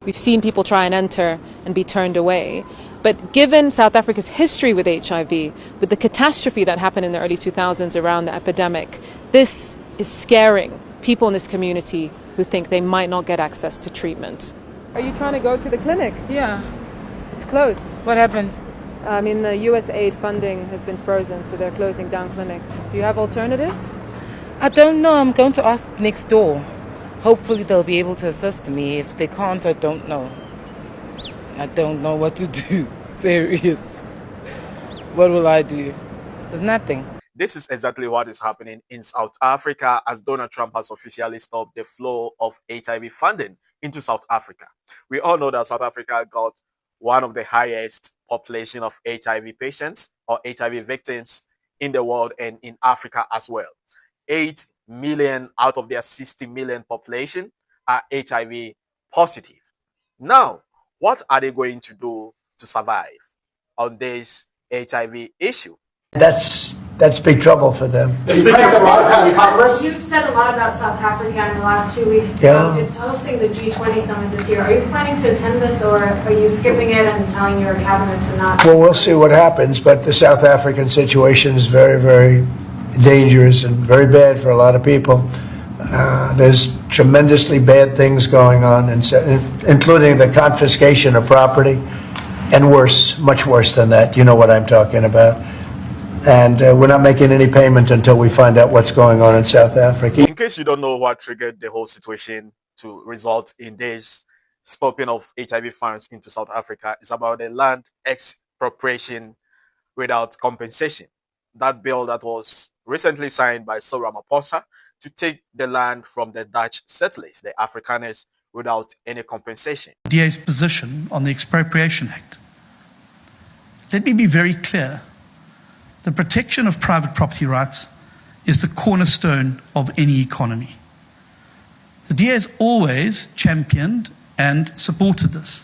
We've seen people try and enter and be turned away. But given South Africa's history with HIV, with the catastrophe that happened in the early 2000s around the epidemic, this is scaring people in this community who think they might not get access to treatment. Are you trying to go to the clinic? Yeah. It's closed. What happened? The US aid funding has been frozen, so they're closing down clinics. Do you have alternatives? I don't know. I'm going to ask next door. Hopefully they'll be able to assist me. If they can't, I don't know. I don't know what to do. Serious. What will I do? There's nothing. This is exactly what is happening in South Africa as Donald Trump has officially stopped the flow of HIV funding into South Africa. We all know that South Africa got one of the highest population of HIV patients or HIV victims in the world and in Africa as well. 8 million out of their 60 million population are HIV positive. Now, what are they going to do to survive on this HIV issue? That's big trouble for them. You've said a lot about South Africa in the last 2 weeks. Yeah. It's hosting the G20 summit this year. Are you planning to attend this, or are you skipping it and telling your cabinet to not? Well, we'll see what happens, but the South African situation is very, very dangerous and very bad for a lot of people. There's tremendously bad things going on, including the confiscation of property, and worse, much worse than that. You know what I'm talking about. And we're not making any payment until we find out what's going on in South Africa. In case you don't know what triggered the whole situation to result in this stopping of HIV funds into South Africa, it's about the land expropriation without compensation. That bill that was recently signed by Cyril Ramaphosa to take the land from the Dutch settlers, the Afrikaners, without any compensation. DA's position on the Expropriation Act. Let me be very clear. The protection of private property rights is the cornerstone of any economy. The DA has always championed and supported this.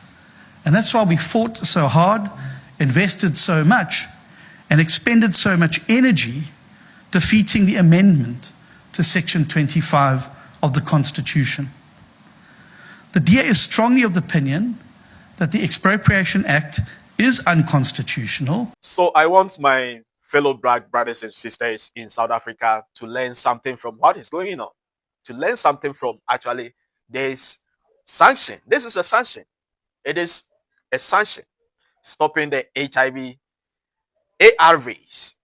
And that's why we fought so hard, invested so much, and expended so much energy defeating the amendment to Section 25 of the Constitution. The DA is strongly of the opinion that the Expropriation Act is unconstitutional. So I want my fellow black brothers and sisters in South Africa to learn something from what is going on, to learn something from actually this sanction. This is a sanction. It is a sanction stopping the HIV ARVs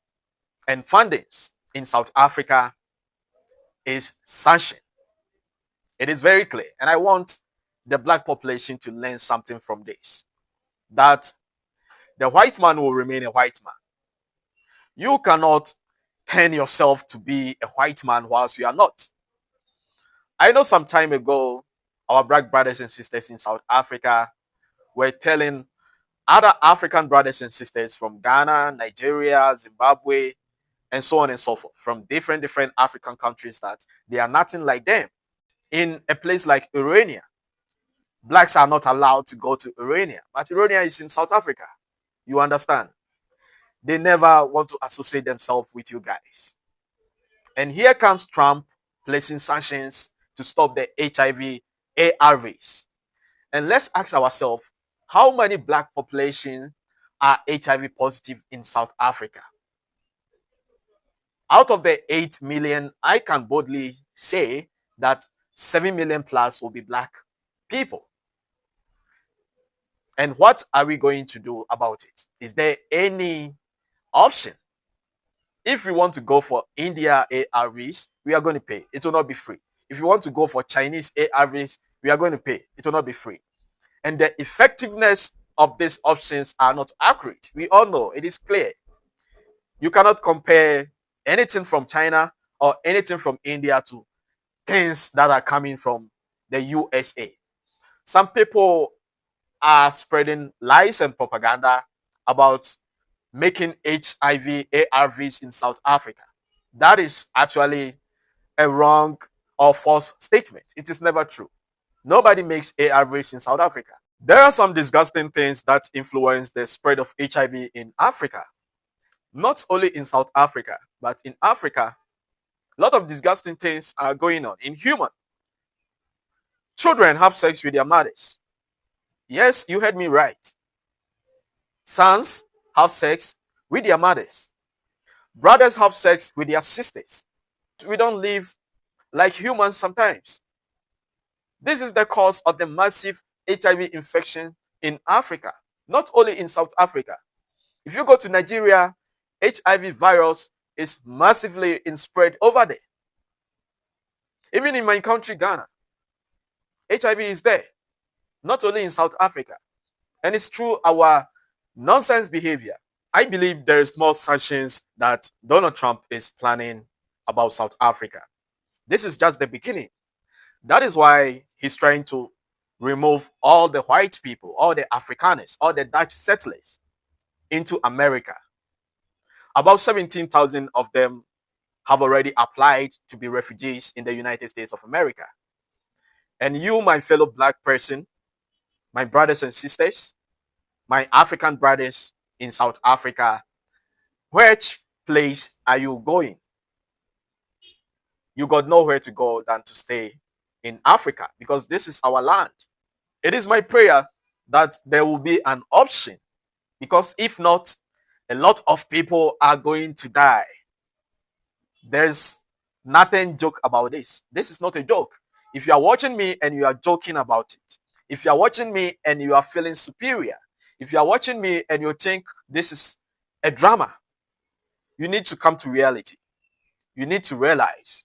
and fundings in South Africa is sanction. It is very clear. And I want the black population to learn something from this, that the white man will remain a white man. You cannot turn yourself to be a white man whilst you are not. I know some time ago, our black brothers and sisters in South Africa were telling other African brothers and sisters from Ghana, Nigeria, Zimbabwe, and so on and so forth, from different African countries, that they are nothing like them. In a place like Urania, blacks are not allowed to go to Urania, but Urania is in South Africa. You understand? They never want to associate themselves with you guys. And here comes Trump placing sanctions to stop the HIV ARVs. And let's ask ourselves, how many black populations are HIV positive in South Africa? Out of the 8 million, I can boldly say that 7 million plus will be black people. And what are we going to do about it? Is there any option? If we want to go for India ARVs, we are going to pay. It will not be free. If you want to go for Chinese ARVs, we are going to pay. It will not be free. And the effectiveness of these options are not accurate. We all know, it is clear. You cannot compare anything from China or anything from India to things that are coming from the USA. Some people are spreading lies and propaganda about making HIV ARVs in South Africa. That is actually a wrong or false statement. It is never true. Nobody makes ARVs in South Africa. There are some disgusting things that influence the spread of HIV in Africa. Not only in South Africa, but in Africa, a lot of disgusting things are going on. In human, children have sex with their mothers. Yes, you heard me right. Sons have sex with their mothers. Brothers have sex with their sisters. We don't live like humans sometimes. This is the cause of the massive HIV infection in Africa, not only in South Africa. If you go to Nigeria, HIV virus is massively in spread over there. Even in my country, Ghana, HIV is there, not only in South Africa. And it's through our nonsense behavior. I believe there is more sanctions that Donald Trump is planning about South Africa. This is just the beginning. That is why he's trying to remove all the white people, all the Afrikaners, all the Dutch settlers into America. About 17,000 of them have already applied to be refugees in the United States of America. And you, my fellow black person, my brothers and sisters, my African brothers in South Africa, which place are you going? You got nowhere to go than to stay in Africa because this is our land. It is my prayer that there will be an option, because if not, a lot of people are going to die. There's nothing joke about this. This is not a joke. If you are watching me and you are joking about it, if you are watching me and you are feeling superior, if you are watching me and you think this is a drama, you need to come to reality. You need to realize,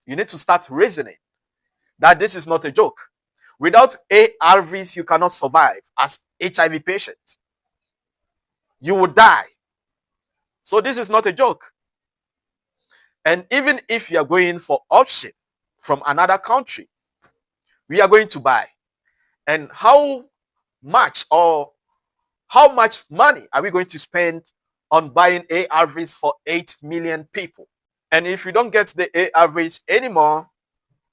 you need to start reasoning that this is not a joke. Without ARVs, you cannot survive as HIV patient. You will die. So this is not a joke. And even if you are going for option from another country, we are going to buy. And how much money are we going to spend on buying ARVs for 8 million people? And if you don't get the ARVs anymore,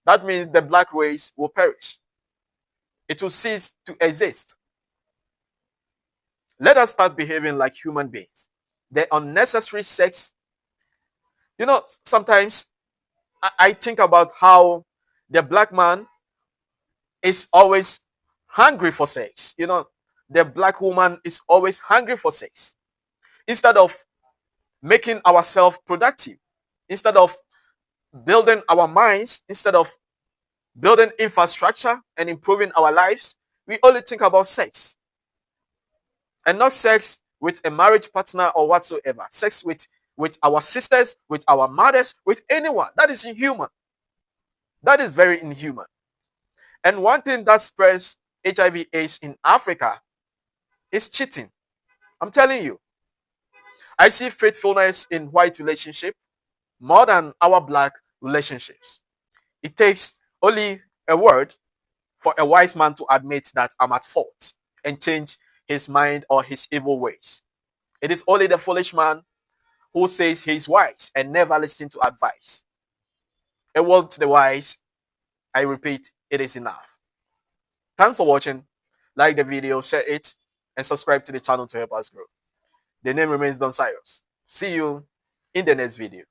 that means the black race will perish. It will cease to exist. Let us start behaving like human beings. The unnecessary sex. You know, sometimes I think about how the black man is always hungry for sex. You know, the black woman is always hungry for sex. Instead of making ourselves productive, instead of building our minds, instead of building infrastructure and improving our lives, we only think about sex. And not sex with a marriage partner or whatsoever. Sex with our sisters, with our mothers, with anyone. That is inhuman. That is very inhuman. And one thing that spreads HIV/AIDS in Africa is cheating. I'm telling you. I see faithfulness in white relationship more than our black relationships. It takes only a word for a wise man to admit that I'm at fault and change his mind or his evil ways. It is only the foolish man who says he's wise and never listens to advice. A word to the wise, I repeat, it is enough. Thanks for watching. Like the video, share it, and subscribe to the channel to help us grow. The name remains Don Cyrus. See you in the next video.